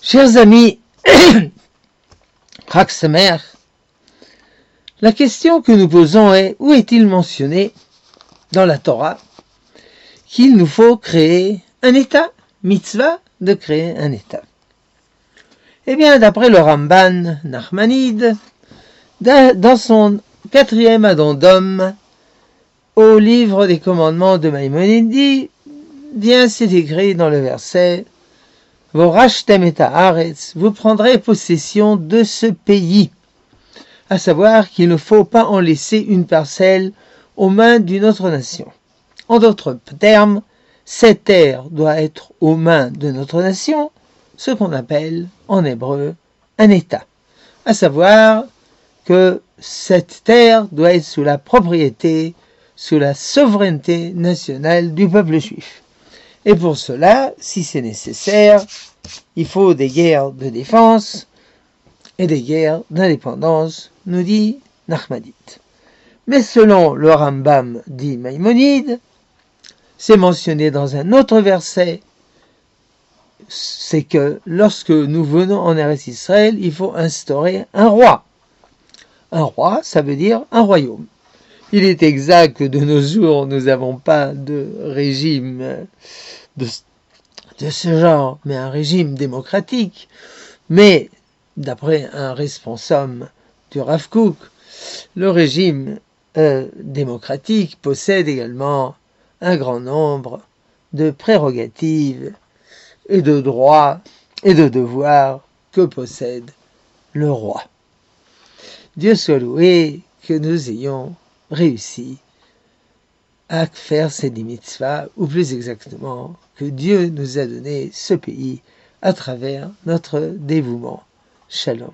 Chers amis, Chag Sameach, la question que nous posons est: où est-il mentionné dans la Torah qu'il nous faut créer un État, mitzvah de créer un État? Eh bien, d'après le Ramban Nachmanide, dans son 4e addendum au livre des commandements de Maïmonide, dit, bien c'est écrit dans le verset: Vorashtem et haaretz, vous prendrez possession de ce pays, à savoir qu'il ne faut pas en laisser une parcelle aux mains d'une autre nation. En d'autres termes, cette terre doit être aux mains de notre nation, ce qu'on appelle en hébreu un État, à savoir que cette terre doit être sous la propriété, sous la souveraineté nationale du peuple juif. Et pour cela, si c'est nécessaire, il faut des guerres de défense et des guerres d'indépendance, nous dit Nachmanide. Mais selon le Rambam dit Maïmonide, c'est mentionné dans un autre verset, c'est que lorsque nous venons en Eretz Israël, il faut instaurer un roi. Un roi, ça veut dire un royaume. Il est exact que de nos jours, nous n'avons pas de régime de ce genre, mais un régime démocratique. Mais, d'après un responsable du Rav Kook, le régime démocratique possède également un grand nombre de prérogatives et de droits et de devoirs que possède le roi. Dieu soit loué que nous ayons réussi à faire ces mitzvahs, ou plus exactement, que Dieu nous a donné ce pays à travers notre dévouement. Shalom.